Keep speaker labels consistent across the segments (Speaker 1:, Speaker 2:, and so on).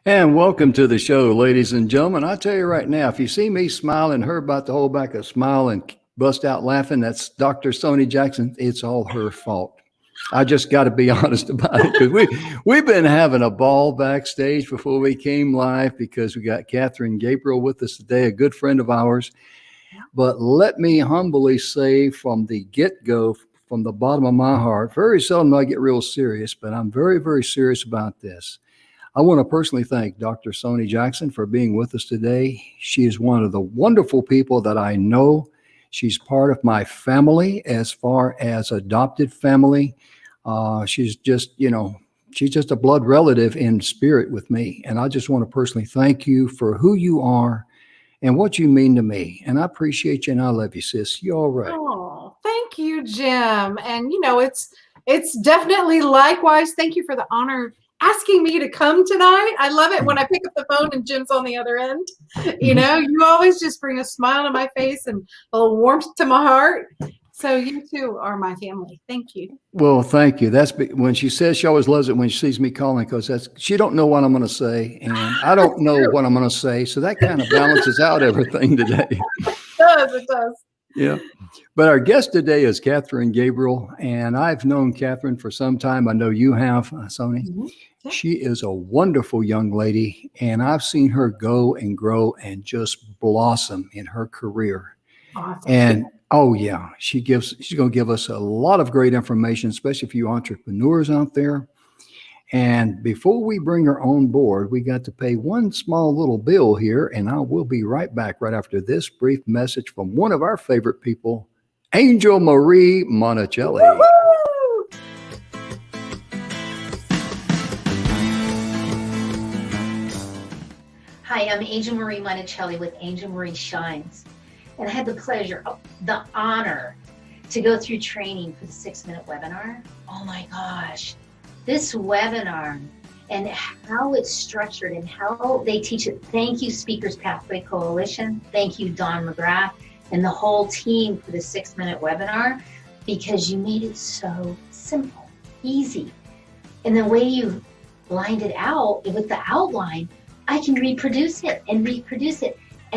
Speaker 1: And welcome to the show, ladies and gentlemen. I tell you right now, if you see me smiling, her about to hold back a smile and bust out laughing, that's Dr. Sony Jackson. It's all her fault. I just got to be honest about it because we've been having a ball backstage before we came live because we got Catherine Gabriel with us today, a good friend of ours. But let me humbly say from the get-go, from the bottom of my heart, very seldom do I get real serious, but I'm very, very serious about this. I want to personally thank Dr. Sony Jackson for being with us today. She is one of the wonderful people that I know. She's part of my family as far as adopted family. She's just, she's just a blood relative in spirit with me. And I just want to personally thank you for who you are and what you mean to me. And I appreciate you and I love you, sis. You all right.
Speaker 2: Oh, thank you, Jim. And it's definitely likewise. Thank you for the honor asking me to come tonight. I love it when I pick up the phone and Jim's on the other end. You always just bring a smile on my face and a little warmth to my heart. So you two are my family. Thank you.
Speaker 1: Well, thank you. That's when she says she always loves it when she sees me calling because she don't know what I'm going to say and I don't know what I'm going to say. So that kind of balances out everything today.
Speaker 2: It does.
Speaker 1: Yeah. But our guest today is Catherine Gabriel, and I've known Catherine for some time. I know you have, Sony.
Speaker 2: Mm-hmm. Yeah.
Speaker 1: She is a wonderful young lady, and I've seen her go and grow and just blossom in her career.
Speaker 2: Awesome.
Speaker 1: And oh yeah, she's going to give us a lot of great information, especially for you entrepreneurs out there. And before we bring her on board, we got to pay one small little bill here, and I will be right back right after this brief message from one of our favorite people, Angel Marie Monticelli.
Speaker 2: Woo-hoo!
Speaker 3: Hi, I'm Angel Marie Monticelli with Angel Marie Shines. And I had the pleasure, the honor to go through training for the 6-minute webinar. Oh my gosh. This webinar and how it's structured and how they teach it. Thank you, Speakers Pathway Coalition. Thank you, Don McGrath and the whole team for the 6-minute webinar because you made it so simple, easy. And the way you lined it out with the outline, I can reproduce it. And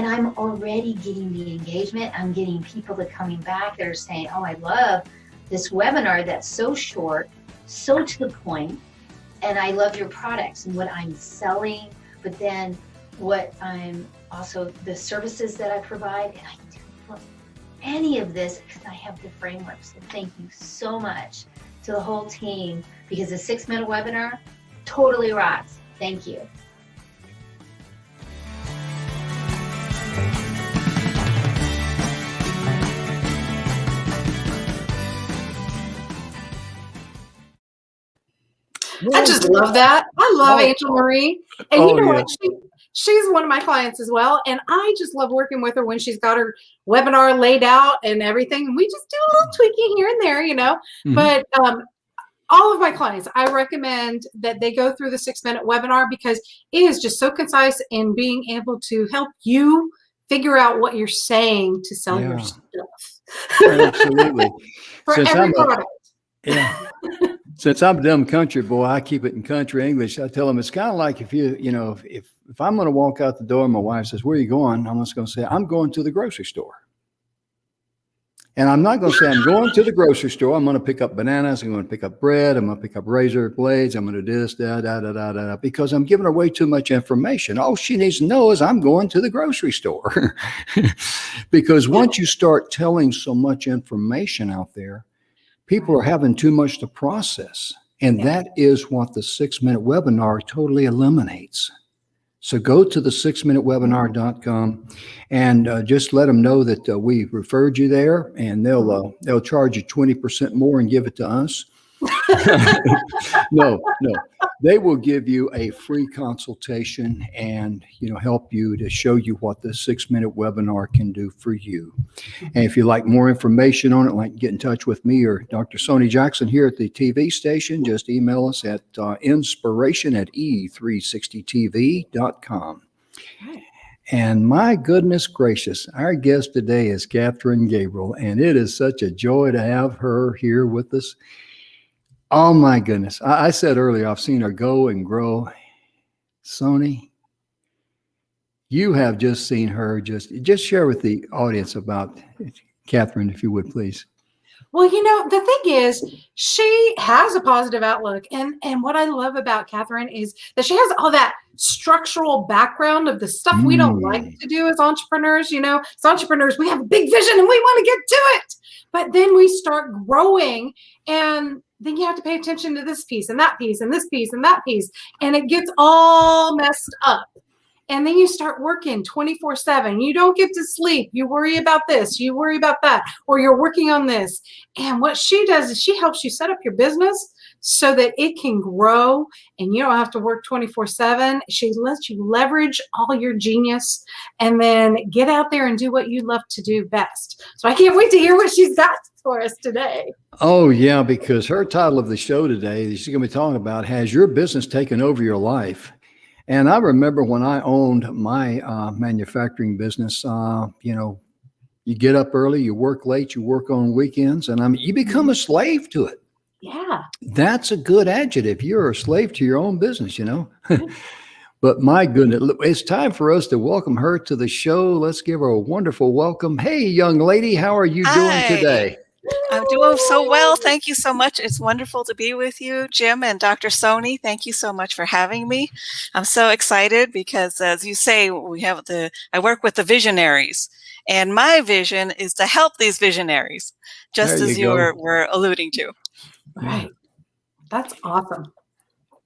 Speaker 3: I'm already getting the engagement. I'm getting people that are coming back that are saying, oh, I love this webinar that's so short, so to the point, and I love your products and what I'm selling, but then what I'm also the services that I provide, and I do any of this because I have the framework. So thank you so much to the whole team because the 6-minute webinar totally rocks. Thank you.
Speaker 2: I just love that. I love Angel Marie. And you know what? She's one of my clients as well. And I just love working with her when she's got her webinar laid out and everything. And we just do a little tweaking here and there, Mm-hmm. But all of my clients, I recommend that they go through the 6-minute webinar because it is just so concise in being able to help you figure out what you're saying to sell your stuff.
Speaker 1: Absolutely.
Speaker 2: For every product.
Speaker 1: Since I'm a dumb country boy, I keep it in country English. I tell them it's kind of like if if I'm going to walk out the door and my wife says, where are you going? I'm just going to say, I'm going to the grocery store. And I'm not going to say I'm going to the grocery store. I'm going to pick up bananas. I'm going to pick up bread. I'm going to pick up razor blades. I'm going to do this, because I'm giving her way too much information. All she needs to know is I'm going to the grocery store. Because once you start telling so much information out there, people are having too much to process. And that is what the 6-minute webinar totally eliminates. So go to the 6minutewebinar.com and just let them know that we referred you there, and they'll charge you 20% more and give it to us. No, they will give you a free consultation and help you to show you what the 6-minute webinar can do for you. And if you like more information on it, like get in touch with me or Dr. Sony Jackson here at the TV station, just email us at inspiration@e360tv.com. And my goodness gracious, our guest today is Catherine Gabriel, and it is such a joy to have her here with us. Oh my goodness. I said earlier, I've seen her go and grow Sony, you have just seen her. Just share with the audience about Catherine, if you would, please.
Speaker 2: Well, the thing is, she has a positive outlook. And what I love about Catherine is that she has all that structural background of the stuff we don't like to do as entrepreneurs. As entrepreneurs, we have a big vision and we want to get to it. But then we start growing, and then you have to pay attention to this piece and that piece and this piece and that piece. And it gets all messed up. And then you start working 24/7. You don't get to sleep. You worry about this. You worry about that. Or you're working on this. And what she does is she helps you set up your business so that it can grow and you don't have to work 24/7. She lets you leverage all your genius and then get out there and do what you love to do best. So I can't wait to hear what she's got for us today.
Speaker 1: Oh, yeah, because her title of the show today, she's going to be talking about, has your business taken over your life? And I remember when I owned my manufacturing business, you get up early, you work late, you work on weekends, and you become a slave to it.
Speaker 2: Yeah.
Speaker 1: That's a good adjective. You're a slave to your own business, But my goodness, it's time for us to welcome her to the show. Let's give her a wonderful welcome. Hey, young lady, how are you doing today?
Speaker 4: I'm doing so well. Thank you so much. It's wonderful to be with you, Jim and Dr. Sony. Thank you so much for having me. I'm so excited because, as you say, I work with the visionaries, and my vision is to help these visionaries, just as you were alluding to.
Speaker 2: Right. That's awesome.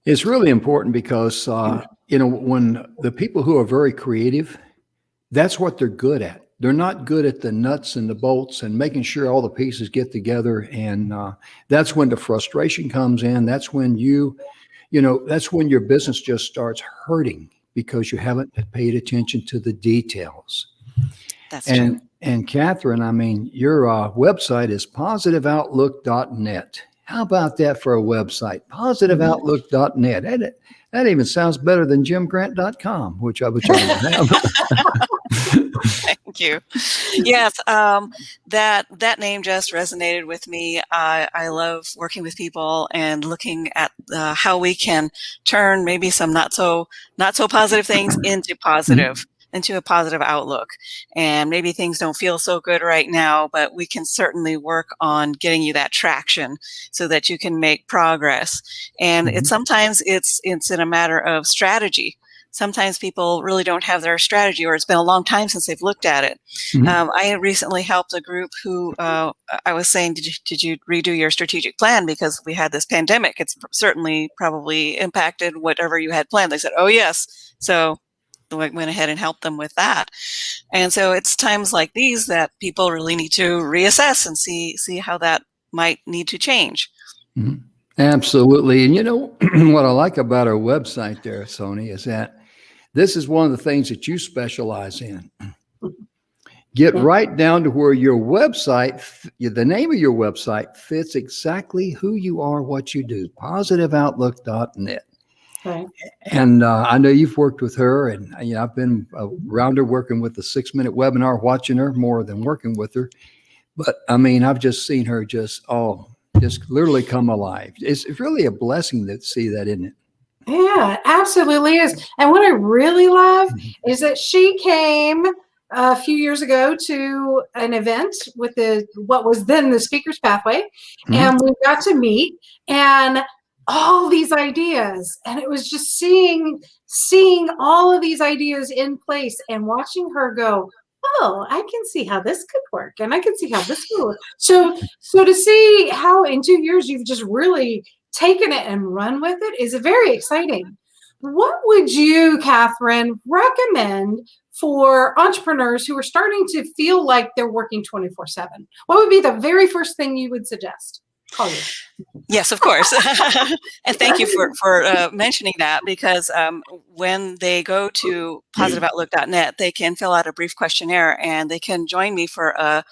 Speaker 1: It's really important because, when the people who are very creative, that's what they're good at. They're not good at the nuts and the bolts and making sure all the pieces get together. And that's when the frustration comes in. That's when that's when your business just starts hurting because you haven't paid attention to the details.
Speaker 4: That's true.
Speaker 1: And Catherine, your website is positiveoutlook.net. How about that for a website? Positiveoutlook.net. That even sounds better than jimgrant.com, which I would have.
Speaker 4: Thank you. Yes, that name just resonated with me. I love working with people and looking at how we can turn maybe some not so positive things into a positive outlook. And maybe things don't feel so good right now, but we can certainly work on getting you that traction so that you can make progress. And sometimes it's in a matter of strategy. Sometimes people really don't have their strategy, or it's been a long time since they've looked at it. I recently helped a group who I was saying, did you redo your strategic plan? Because we had this pandemic. It's certainly probably impacted whatever you had planned. They said, oh, yes. So I went ahead and helped them with that. And so it's times like these that people really need to reassess and see how that might need to change.
Speaker 1: Absolutely. And what I like about our website there, Sony, is that this is one of the things that you specialize in. Get right down to where your website, the name of your website fits exactly who you are, what you do. Positiveoutlook.net.
Speaker 2: Right.
Speaker 1: And I know you've worked with her, and I've been around her working with the 6-minute webinar, watching her more than working with her. But I've just seen her just literally come alive. It's really a blessing to see that, isn't it?
Speaker 2: Yeah, absolutely is. And what I really love is that she came a few years ago to an event with what was then the Speaker's Pathway, and we got to meet and all these ideas, and it was just seeing all of these ideas in place and watching her go, oh, I can see how this could work, and I can see how this could work. So to see how in 2 years you've just really taken it and run with it is very exciting. What would you, Catherine, recommend for entrepreneurs who are starting to feel like they're working 24/7? What would be the very first thing you would suggest?
Speaker 4: Yes, of course. And thank you for mentioning that, because when they go to positiveoutlook.net, they can fill out a brief questionnaire and they can join me for a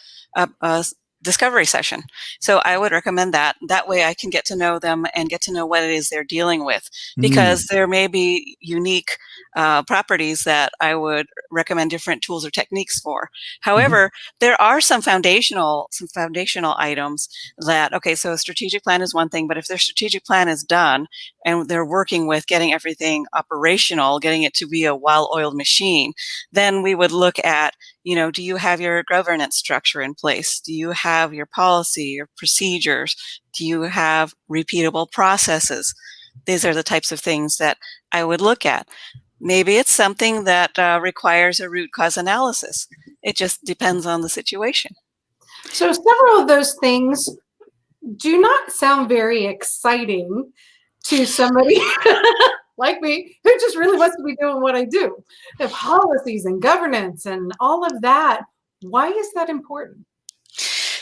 Speaker 4: discovery session. So I would recommend that. That way I can get to know them and get to know what it is they're dealing with, because there may be unique properties that I would recommend different tools or techniques for. However, there are some foundational items that, okay, so a strategic plan is one thing, but if their strategic plan is done and they're working with getting everything operational, getting it to be a well-oiled machine, then we would look at, do you have your governance structure in place? Do you have your policy, your procedures? Do you have repeatable processes? These are the types of things that I would look at. Maybe it's something that requires a root cause analysis. It just depends on the situation.
Speaker 2: So several of those things do not sound very exciting to somebody like me, who just really wants to be doing what I do. The policies and governance and all of that. Why is that important?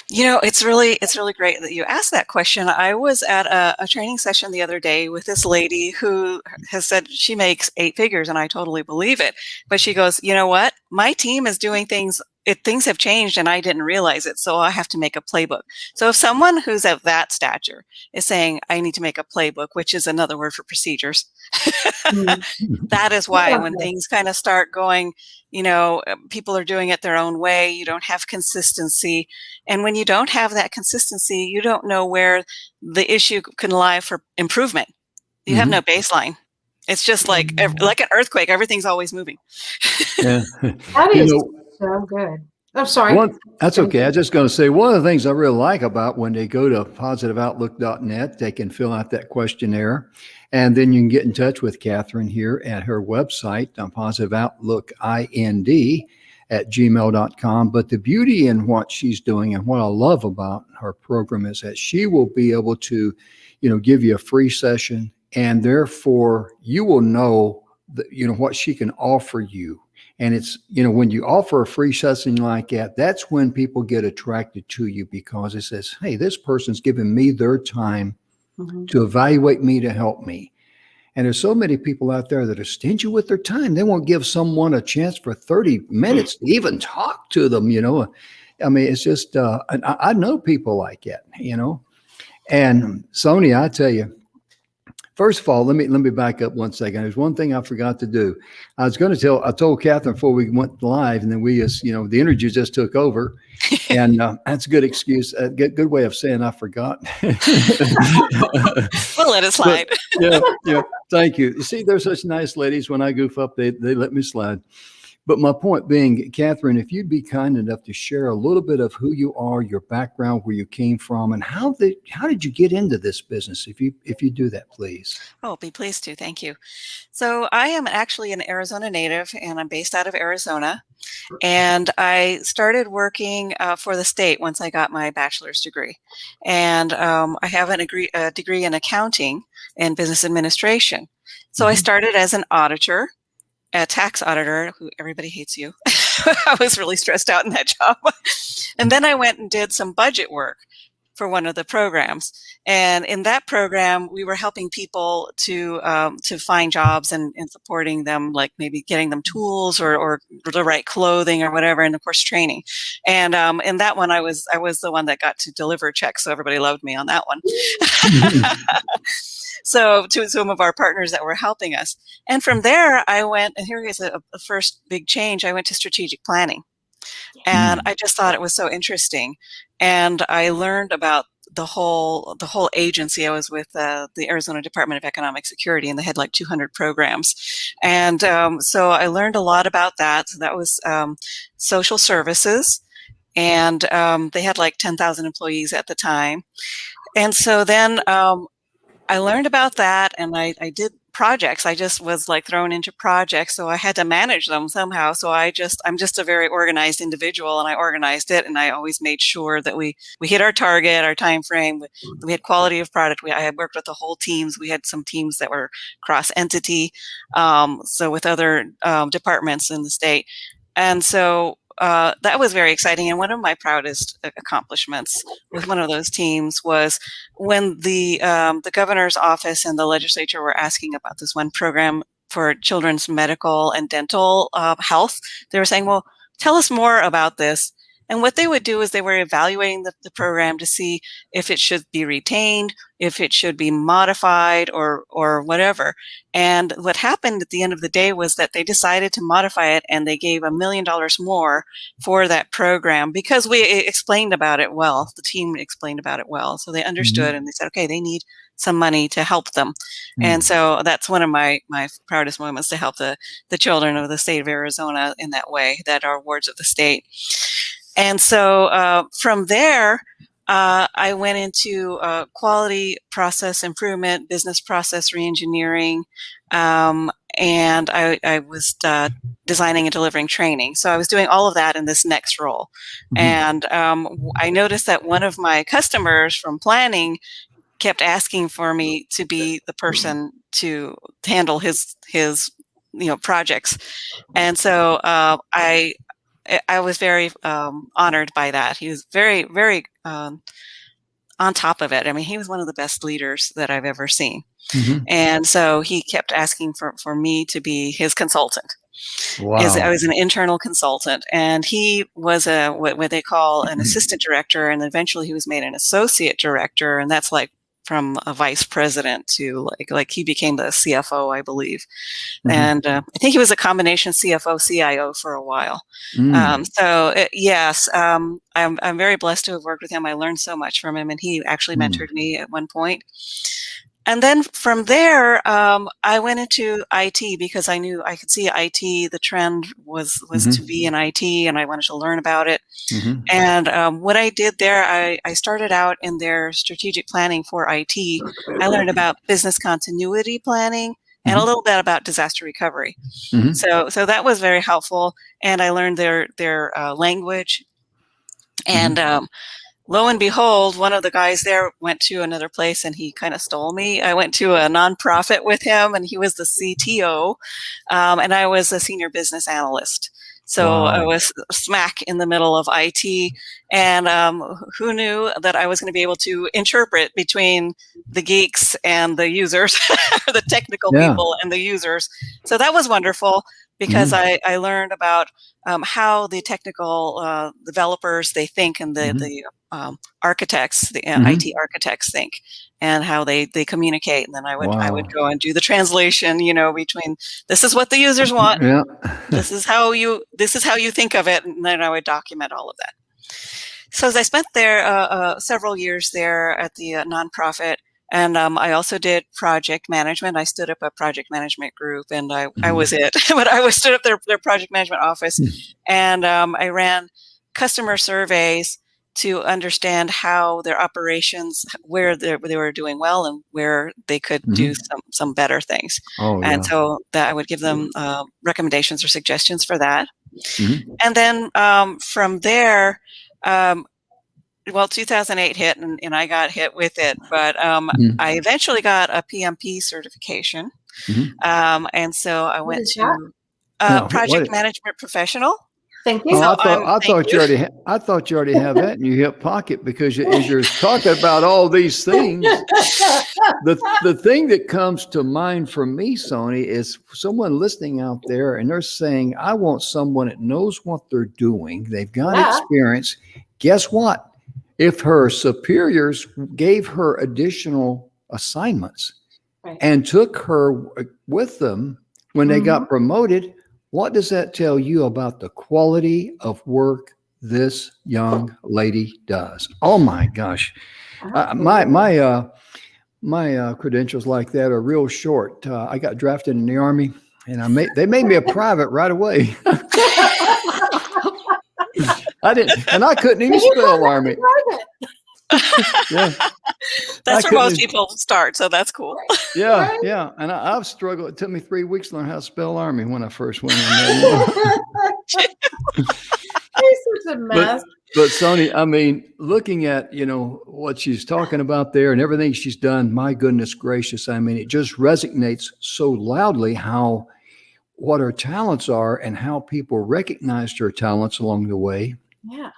Speaker 4: It's really great that you asked that question. I was at a training session the other day with this lady who has said she makes 8 figures, and I totally believe it. But she goes, you know what? My team is doing things. Things have changed and I didn't realize it, so I have to make a playbook. So if someone who's of that stature is saying, I need to make a playbook, which is another word for procedures, that is why when things kind of start going, people are doing it their own way, you don't have consistency. And when you don't have that consistency, you don't know where the issue can lie for improvement. You have no baseline. It's just like an earthquake, everything's always moving.
Speaker 1: Yeah.
Speaker 2: That is so good. I'm sorry.
Speaker 1: That's okay. I was just going to say, one of the things I really like about when they go to positiveoutlook.net, they can fill out that questionnaire, and then you can get in touch with Catherine here at her website, positiveoutlook@gmail.com. But the beauty in what she's doing and what I love about her program is that she will be able to, give you a free session, and therefore you will know that, what she can offer you. And it's, when you offer a free session like that, that's when people get attracted to you, because it says, hey, this person's giving me their time to evaluate me, to help me. And there's so many people out there that are stingy with their time. They won't give someone a chance for 30 minutes to even talk to them, I mean, it's just, I know people like that, And Sony, I tell you, first of all, let me back up one second. There's one thing I forgot to do. I told Catherine before we went live, and then we just, the energy just took over. And that's a good excuse, a good way of saying I forgot.
Speaker 4: We'll let it slide.
Speaker 1: But, yeah. Thank you. You see, they're such nice ladies. When I goof up, they let me slide. But my point being, Catherine, if you'd be kind enough to share a little bit of who you are, your background, where you came from, and how did you get into this business? If you do that, please.
Speaker 4: Oh, I'll be pleased to. Thank you. So I am actually an Arizona native, and I'm based out of Arizona. And I started working for the state once I got my bachelor's degree. And I have a degree in accounting and business administration. So I started as an auditor, a tax auditor, who everybody hates you. I was really stressed out in that job. And then I went and did some budget work for one of the programs. And in that program, we were helping people to find jobs and supporting them, like maybe getting them tools or the right clothing or whatever, and of course training. And in that one, I was the one that got to deliver checks, so everybody loved me on that one. So to some of our partners that were helping us. And from there, I went, and here is a first big change. I went to strategic planning. And I just thought it was so interesting. And I learned about the whole agency. I was with the Arizona Department of Economic Security, and they had like 200 programs. And so I learned a lot about that. So that was social services. And they had like 10,000 employees at the time. And so then I learned about that, and I did projects. I just was like thrown into projects, so I had to manage them somehow. So I'm just a very organized individual, and I organized it, and I always made sure that we hit our target, our time frame. We had quality of product. I had worked with the whole teams. We had some teams that were cross entity, so with other departments in the state, and so that was very exciting. And one of my proudest accomplishments with one of those teams was when the governor's office and the legislature were asking about this one program for children's medical and dental health. They were saying, well, tell us more about this. And what they would do is they were evaluating the program to see if it should be retained, if it should be modified or whatever. And what happened at the end of the day was that they decided to modify it, and they gave $1 million more for that program because we explained about it well. The team explained about it well. So they understood and they said, okay, they need some money to help them. And so that's one of my proudest moments, to help the children of the state of Arizona in that way, that are wards of the state. And so from there, I went into quality process improvement, business process reengineering, and I was designing and delivering training. So I was doing all of that in this next role. And I noticed that one of my customers from planning kept asking for me to be the person to handle his projects. And so I was very honored by that. He was very, very on top of it. I mean, he was one of the best leaders that I've ever seen. And so he kept asking for me to be his consultant.
Speaker 1: Wow.
Speaker 4: I was an internal consultant, and he was what they call an assistant director, and eventually he was made an associate director, and that's like from a vice president to like he became the CFO, I believe. And I think he was a combination CFO, CIO for a while. Yes, I'm very blessed to have worked with him. I learned so much from him, and he actually mentored me at one point. And then from there, I went into IT because I knew I could see IT. The trend was to be in IT, and I wanted to learn about it. And what I did there, I started out in their strategic planning for IT. I learned about business continuity planning and a little bit about disaster recovery. So that was very helpful, and I learned their language. And lo and behold, one of the guys there went to another place, and he kind of stole me. I went to a nonprofit with him, and he was the CTO, and I was a senior business analyst. So I was smack in the middle of IT, and who knew that I was going to be able to interpret between the geeks and the users, the technical people and the users. So that was wonderful, because I learned about how the technical developers, they think, and the architects, the IT architects think, and how they communicate. And then I would go and do the translation, between this is what the users want, this is how you think of it, and then I would document all of that. So as I spent there several years there at the nonprofit, and I also did project management. I stood up a project management group, and I was it. But I stood up their project management office, and I ran customer surveys to understand how their operations, where they were doing well and where they could do some better things. And so that I would give them recommendations or suggestions for that. And then from there, 2008 hit, and I got hit with it, but I eventually got a PMP certification. And so I went to project management professional.
Speaker 2: Thank you.
Speaker 1: I thought you already have that in your hip pocket, because as you're talking about all these things, the thing that comes to mind for me, Sony, is someone listening out there, and they're saying, I want someone that knows what they're doing. They've got experience. Guess what? If her superiors gave her additional assignments and took her with them when they got promoted, what does that tell you about the quality of work this young lady does? Oh my gosh. My credentials like that are real short. I got drafted in the Army, and they made me a private right away. I didn't, and I couldn't even spell Army.
Speaker 4: That's where most people start, so that's cool.
Speaker 1: Yeah. And I've struggled. It took me 3 weeks to learn how to spell Army when I first went in there.
Speaker 2: You're such a mess.
Speaker 1: But Sony, I mean, looking at, what she's talking about there and everything she's done, my goodness gracious. I mean, it just resonates so loudly what her talents are and how people recognized her talents along the way.
Speaker 2: Yeah.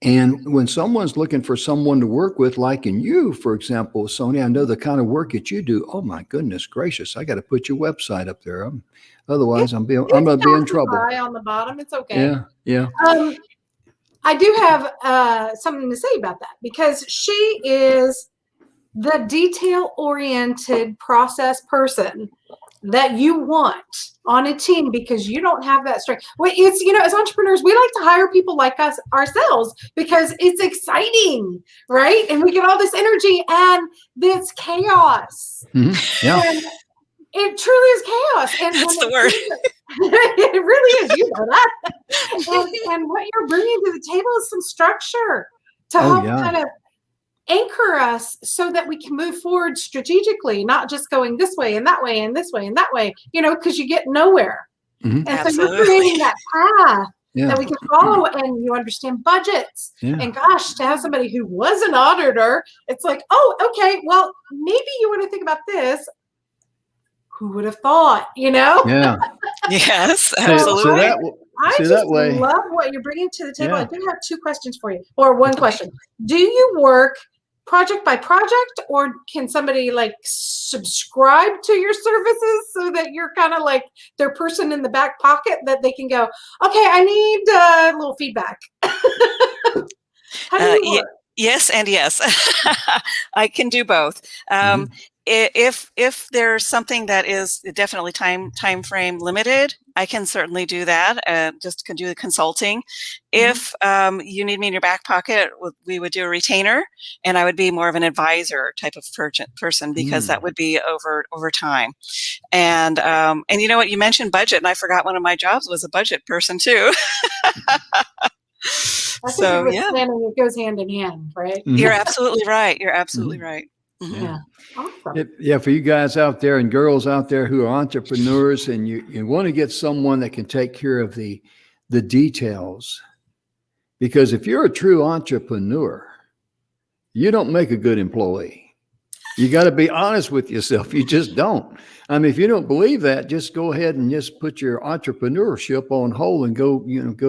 Speaker 1: And when someone's looking for someone to work with, like in you, for example, Sony, I know the kind of work that you do. Oh my goodness gracious! I got to put your website up there. Otherwise, I'm going to be in trouble.
Speaker 2: On the bottom, it's okay.
Speaker 1: Yeah.
Speaker 2: I do have something to say about that, because she is the detail-oriented process person that you want on a team, because you don't have that strength. Well, it's, as entrepreneurs, we like to hire people like us ourselves because it's exciting, right? And we get all this energy, and it's chaos.
Speaker 1: Mm-hmm. Yeah.
Speaker 2: And it truly is chaos. And
Speaker 4: That's the word.
Speaker 2: It really is. You know that. And what you're bringing to the table is some structure to help kind of anchor us so that we can move forward strategically, not just going this way and that way and this way and that way, because you get nowhere.
Speaker 1: Mm-hmm.
Speaker 2: And so you're creating that path that we can follow, and you understand budgets. And gosh, to have somebody who was an auditor, it's like, oh, okay, well, maybe you want to think about this. Who would have thought,
Speaker 1: Yeah.
Speaker 4: Yes, absolutely.
Speaker 1: So
Speaker 2: I just love what you're bringing to the table. I do have 2 questions for you, or one question. Do you work project by project, or can somebody like subscribe to your services so that you're kind of like their person in the back pocket that they can go, okay, I need a little feedback? How do you work?
Speaker 4: Yes and yes. I can do both. If there's something that is definitely time frame limited, I can certainly do that. Just can do the consulting. If you need me in your back pocket, we would do a retainer, and I would be more of an advisor type of person, because that would be over time. And you know what? You mentioned budget, and I forgot one of my jobs was a budget person too.
Speaker 2: So yeah, planning, it goes hand in hand, right?
Speaker 4: You're absolutely right. You're absolutely right.
Speaker 2: Mm-hmm. Yeah. Awesome.
Speaker 1: Yeah, for you guys out there and girls out there who are entrepreneurs, and you want to get someone that can take care of the details, because if you're a true entrepreneur, you don't make a good employee. You got to be honest with yourself. You just don't. I mean, if you don't believe that, just go ahead and just put your entrepreneurship on hold and go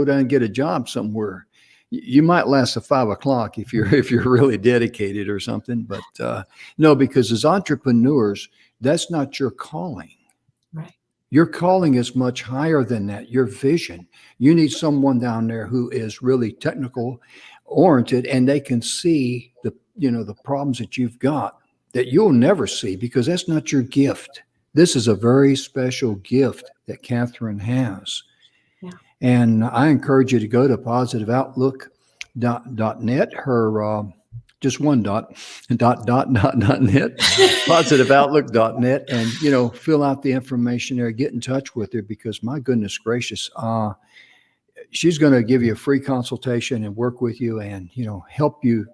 Speaker 1: down and get a job somewhere. You might last to 5 o'clock if you're really dedicated or something, but no, because as entrepreneurs, that's not your calling.
Speaker 2: Right.
Speaker 1: Your calling is much higher than that. Your vision. You need someone down there who is really technical oriented, and they can see the problems that you've got that you'll never see, because that's not your gift. This is a very special gift that Catherine has. And I encourage you to go to positiveoutlook.net, her just one dot, net, positiveoutlook.net, and, fill out the information there, get in touch with her, because my goodness gracious, she's going to give you a free consultation and work with you and, help you,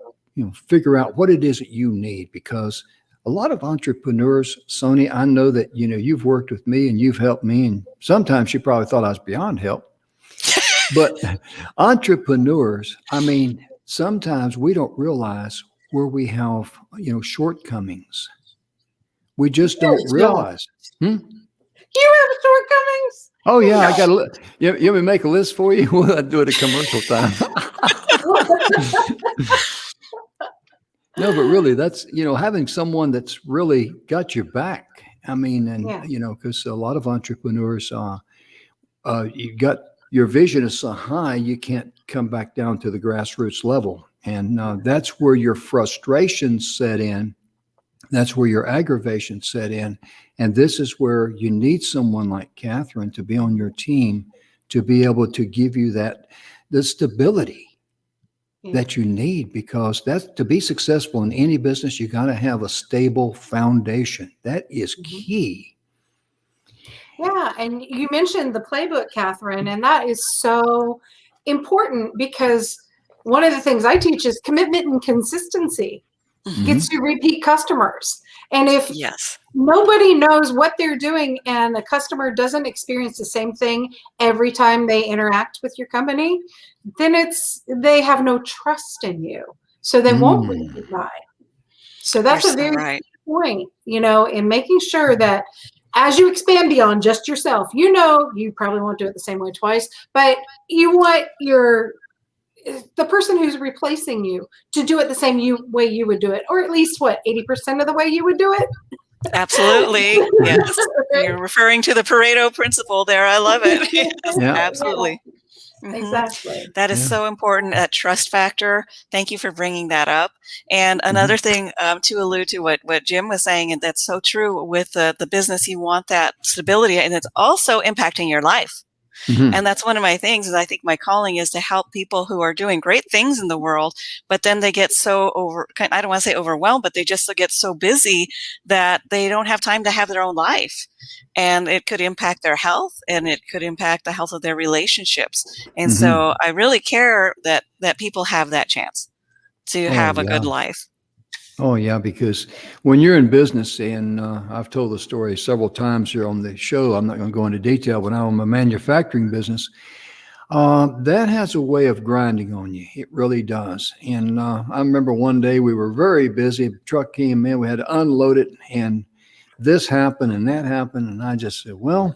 Speaker 1: figure out what it is that you need, because a lot of entrepreneurs, Sony, I know that, you've worked with me and you've helped me, and sometimes you probably thought I was beyond help. But entrepreneurs, I mean, sometimes we don't realize where we have, shortcomings. We just don't realize.
Speaker 2: You have shortcomings?
Speaker 1: Oh, yeah. I got a you want me to make a list for you? Well, I'll do it at commercial time. No, but really, that's, having someone that's really got your back. I mean, and, because a lot of entrepreneurs, you got your vision is so high, you can't come back down to the grassroots level. And that's where your frustrations set in. That's where your aggravation set in. And this is where you need someone like Catherine to be on your team, to be able to give you the stability that you need, because that's to be successful in any business, you got to have a stable foundation. That is key.
Speaker 2: Yeah, and you mentioned the playbook, Catherine, and that is so important, because one of the things I teach is commitment and consistency gets you repeat customers. And if nobody knows what they're doing and the customer doesn't experience the same thing every time they interact with your company, then they have no trust in you. So they won't repeat buy. So that's a very key point, in making sure that as you expand beyond just yourself, you probably won't do it the same way twice, but you want the person who's replacing you to do it the same way you would do it, or at least 80% of the way you would do it.
Speaker 4: Absolutely. Yes. You're referring to the Pareto principle there. I love it. Yes, absolutely.
Speaker 2: Exactly.
Speaker 4: That is so important, that trust factor. Thank you for bringing that up. And another thing to allude to what Jim was saying, and that's so true with the business, you want that stability, and it's also impacting your life. And that's one of my things is I think my calling is to help people who are doing great things in the world, but then they get so I don't want to say overwhelmed, but they just get so busy that they don't have time to have their own life. And it could impact their health, and it could impact the health of their relationships. And so I really care that people have that chance to have a good life.
Speaker 1: Oh, yeah, because when you're in business, and I've told the story several times here on the show, I'm not going to go into detail, but I'm a manufacturing business. That has a way of grinding on you. It really does. And I remember one day we were very busy. The truck came in, we had to unload it, and this happened and that happened. And I just said, well,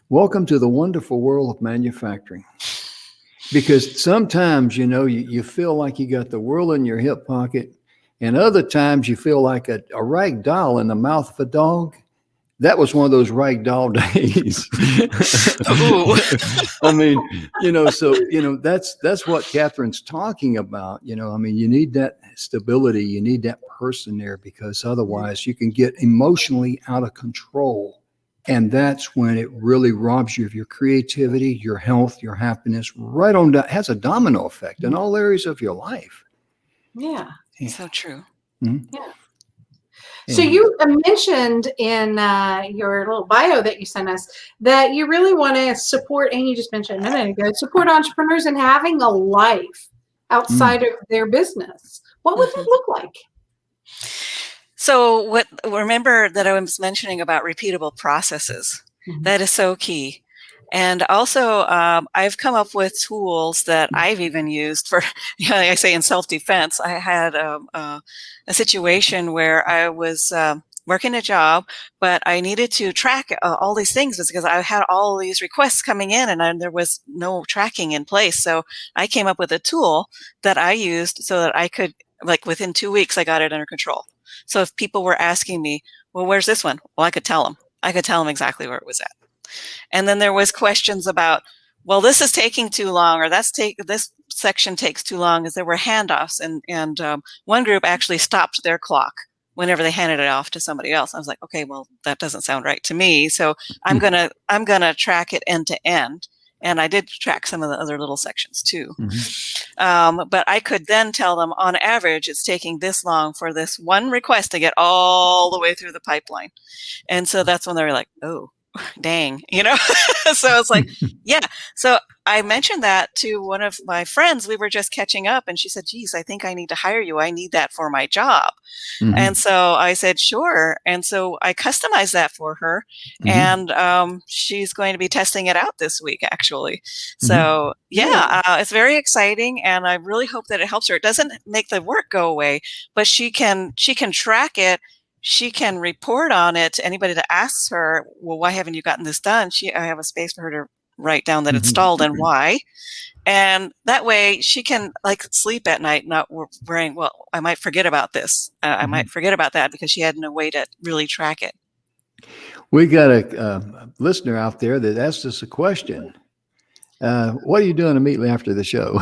Speaker 1: welcome to the wonderful world of manufacturing. Because sometimes, you feel like you got the world in your hip pocket. And other times you feel like a rag doll in the mouth of a dog. That was one of those rag doll days. I mean, that's what Catherine's talking about. You need that stability. You need that person there, because otherwise you can get emotionally out of control. And that's when it really robs you of your creativity, your health, your happiness, right on down. It has a domino effect in all areas of your life.
Speaker 2: Yeah.
Speaker 4: So true.
Speaker 2: Yeah. So you mentioned in your little bio that you sent us that you really want to support, and you just mentioned a minute ago, support entrepreneurs in having a life outside of their business. What would that look like?
Speaker 4: So remember that I was mentioning about repeatable processes. That is so key. And also, I've come up with tools that I've even used for, like I say, in self-defense. I had a situation where I was working a job, but I needed to track all these things because I had all these requests coming in, and there was no tracking in place. So I came up with a tool that I used so that I could, like within 2 weeks, I got it under control. So if people were asking me, well, where's this one? Well, I could tell them. I could tell them exactly where it was at. And then there was questions about, well, this is taking too long, or this section takes too long, as there were handoffs, and one group actually stopped their clock whenever they handed it off to somebody else. I was like, okay, well, that doesn't sound right to me. So I'm gonna track it end to end. And I did track some of the other little sections too. But I could then tell them, on average, it's taking this long for this one request to get all the way through the pipeline. And so that's when they were like, oh, dang, so it's like, yeah. So I mentioned that to one of my friends. We were just catching up, and she said, geez, I think I need to hire you. I need that for my job. And so I said, sure. And so I customized that for her, and she's going to be testing it out this week, actually. So it's very exciting, and I really hope that it helps her. It doesn't make the work go away, but she can track it. She can report on it to anybody that asks her, well, why haven't you gotten this done? I have a space for her to write down that it's stalled and why. And that way she can sleep at night, not worrying, well, I might forget about this. I might forget about that, because she had no way to really track it.
Speaker 1: We got a listener out there that asked us a question. What are you doing immediately after the show?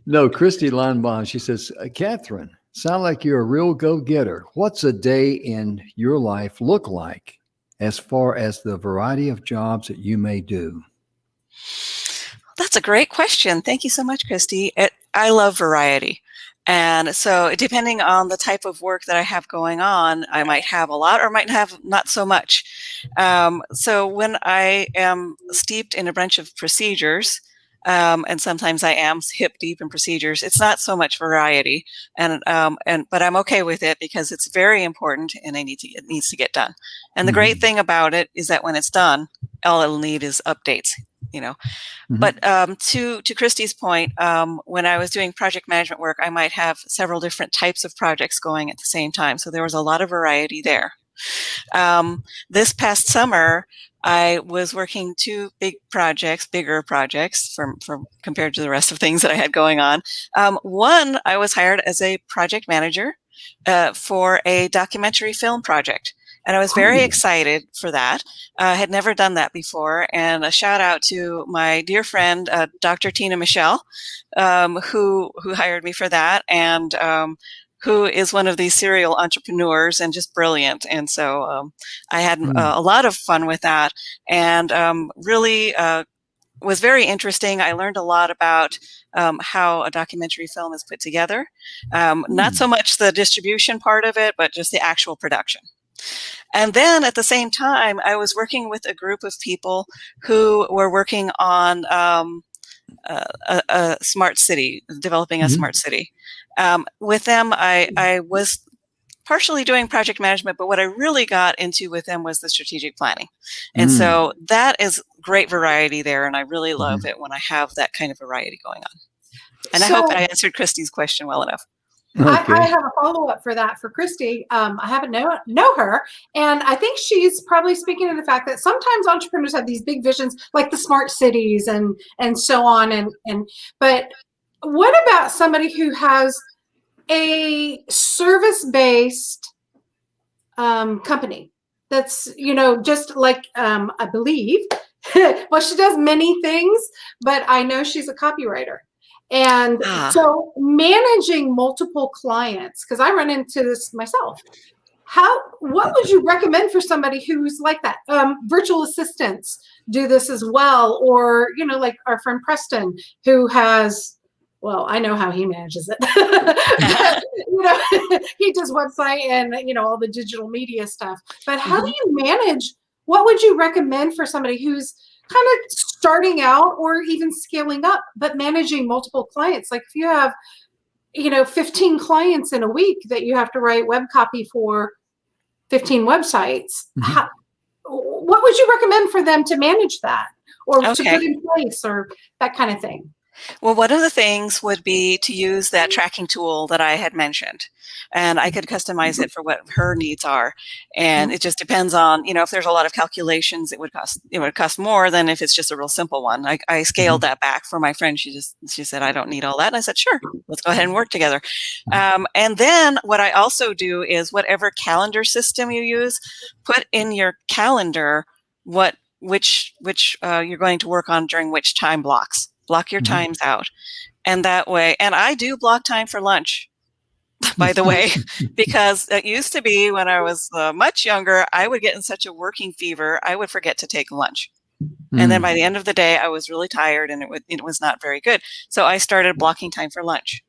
Speaker 1: No, Christy Leinbaum, she says, Catherine, sound like you're a real go-getter. What's a day in your life look like as far as the variety of jobs that you may do?
Speaker 4: That's a great question. Thank you so much, Christy. I love variety. And so depending on the type of work that I have going on, I might have a lot or might have not so much. So when I am steeped in a bunch of procedures, and sometimes I am hip deep in procedures, it's not so much variety, but I'm okay with it because it's very important and it needs to get done. And the great thing about it is that when it's done, all it'll need is updates, But to Christy's point, when I was doing project management work, I might have several different types of projects going at the same time. So there was a lot of variety there. This past summer, I was working two bigger projects from compared to the rest of things that I had going on. One, I was hired as a project manager for a documentary film project. And I was very excited for that. I had never done that before. And a shout out to my dear friend, Dr. Tina Michelle, who hired me for that, and who is one of these serial entrepreneurs and just brilliant. And so I had a lot of fun with that, and really was very interesting. I learned a lot about how a documentary film is put together. Not so much the distribution part of it, but just the actual production. And then at the same time, I was working with a group of people who were working on a smart city, developing a smart city. With them, I was partially doing project management, but what I really got into with them was the strategic planning. And so that is great variety there. And I really love it when I have that kind of variety going on. And I hope I answered Christy's question well enough.
Speaker 2: Okay. I have a follow-up for that for Christy. I haven't know her, and I think she's probably speaking to the fact that sometimes entrepreneurs have these big visions, like the smart cities and so on. But what about somebody who has a service-based company that's, just like I believe, well, she does many things, but I know she's a copywriter. And so managing multiple clients, because I run into this myself. What would you recommend for somebody who's like that? Virtual assistants do this as well, or like our friend Preston, who has, well, I know how he manages it. But, he does website and all the digital media stuff. But how do you manage? What would you recommend for somebody who's kind of starting out or even scaling up, but managing multiple clients? Like if you have, 15 clients in a week that you have to write web copy for 15 websites, what would you recommend for them to manage that or to put in place or that kind of thing?
Speaker 4: Well, one of the things would be to use that tracking tool that I had mentioned, and I could customize it for what her needs are. And it just depends on, if there's a lot of calculations, it would cost more than if it's just a real simple one. I scaled that back for my friend. She said, I don't need all that. And I said, sure, let's go ahead and work together. And then what I also do is whatever calendar system you use, put in your calendar which you're going to work on during which time blocks. Block your times out. And that way, and I do block time for lunch, by the way, because it used to be when I was much younger, I would get in such a working fever, I would forget to take lunch. And then by the end of the day, I was really tired and it was not very good. So I started blocking time for lunch.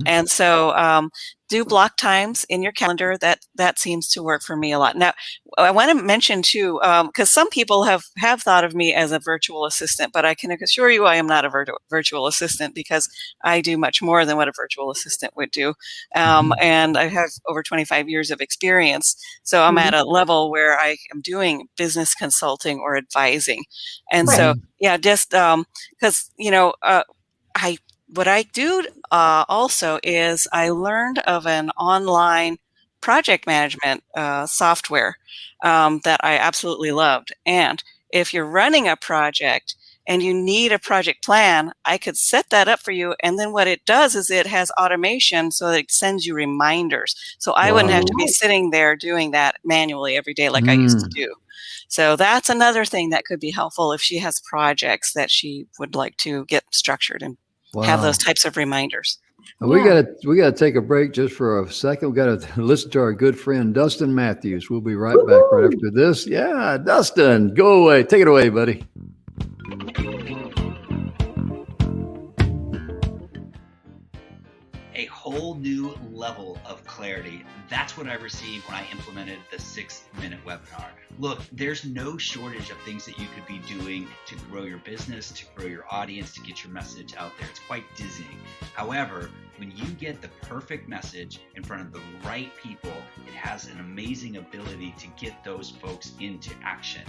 Speaker 4: And so do block times in your calendar. That seems to work for me a lot. Now, I want to mention too, because some people have thought of me as a virtual assistant, but I can assure you I am not a virtual assistant because I do much more than what a virtual assistant would do. And I have over 25 years of experience. So I'm at a level where I am doing business consulting or advising. And so, yeah, just because, what I do also is I learned of an online project management software that I absolutely loved. And if you're running a project and you need a project plan, I could set that up for you. And then what it does is it has automation so that it sends you reminders. So I wouldn't have to be sitting there doing that manually every day like I used to do. So that's another thing that could be helpful if she has projects that she would like to get structured and have those types of reminders.
Speaker 1: We gotta take a break just for a second. We gotta listen to our good friend Dustin Matthews. We'll be right back right after this. Yeah, Dustin, go away. Take it away, buddy.
Speaker 5: A whole new level of clarity. That's what I received when I implemented the 6-minute webinar. Look, there's no shortage of things that you could be doing to grow your business, to grow your audience, to get your message out there. It's quite dizzying. However, when you get the perfect message in front of the right people, it has an amazing ability to get those folks into action.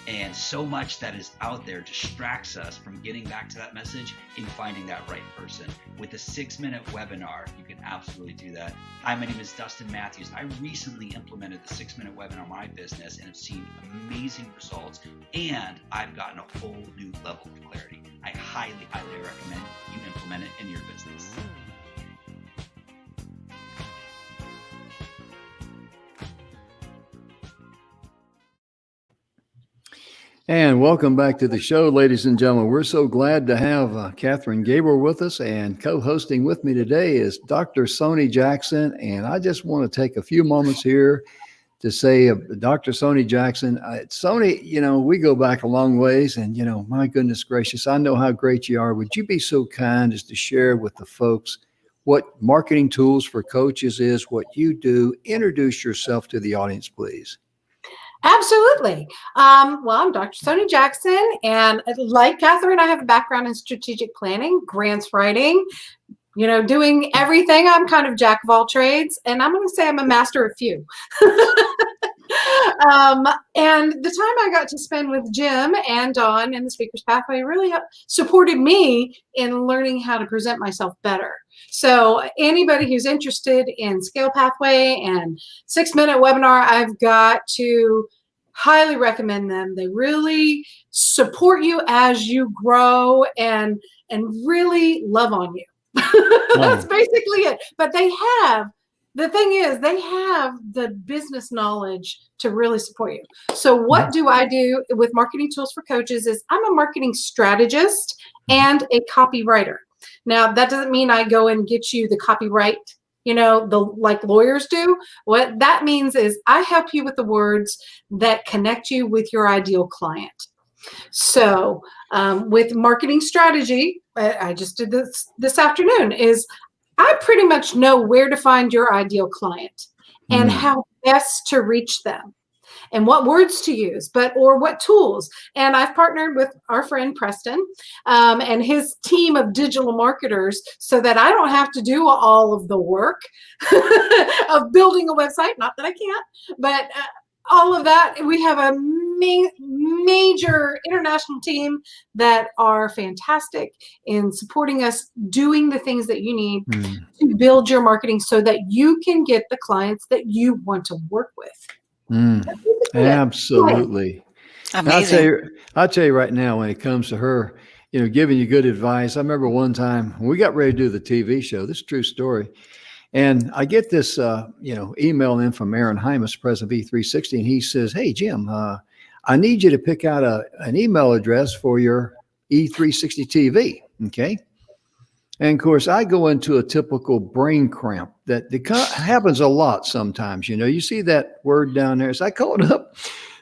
Speaker 5: And so much that is out there distracts us from getting back to that message and finding that right person. With a 6-minute webinar, you can absolutely do that. Hi, my name is Dustin Matthews. I recently implemented the 6-minute webinar in my business and have seen amazing results. And I've gotten a whole new level of clarity. I highly, highly recommend you implement it in your business.
Speaker 1: And welcome back to the show, ladies and gentlemen. We're so glad to have Catherine Gabriel with us, and co-hosting with me today is Dr. Sony Jackson. And I just want to take a few moments here to say, Dr. Sony Jackson, Sony, we go back a long ways, and, my goodness gracious, I know how great you are. Would you be so kind as to share with the folks what Marketing Tools for Coaches is, what you do? Introduce yourself to the audience, please.
Speaker 2: Absolutely. Well, I'm Dr. Sony Jackson, and like Catherine, I have a background in strategic planning, grants writing, doing everything. I'm kind of jack of all trades, and I'm going to say I'm a master of few. And the time I got to spend with Jim and Dawn in the Speaker's Pathway really supported me in learning how to present myself better. So anybody who's interested in Scale Pathway and 6-minute webinar, I've got to highly recommend them. They really support you as you grow and really love on you. That's basically it. But the thing is, they have the business knowledge to really support you. So what do I do with Marketing Tools for Coaches is I'm a marketing strategist and a copywriter. Now, that doesn't mean I go and get you the copyright, like lawyers do. What that means is I help you with the words that connect you with your ideal client. So with marketing strategy, I just did this afternoon, is I pretty much know where to find your ideal client and how best to reach them and what words to use, or what tools. And I've partnered with our friend Preston and his team of digital marketers so that I don't have to do all of the work of building a website. Not that I can't, but all of that. We have a major international team that are fantastic in supporting us doing the things that you need to build your marketing so that you can get the clients that you want to work with.
Speaker 1: Absolutely.
Speaker 4: Amazing.
Speaker 1: I'll tell you right now, when it comes to her, giving you good advice. I remember one time when we got ready to do the TV show, this is a true story. And I get this, email in from Aaron Hymas, president of E360, and he says, "Hey, Jim, I need you to pick out an email address for your E360 TV." Okay. And of course, I go into a typical brain cramp that happens a lot sometimes. You see that word down there. So I called up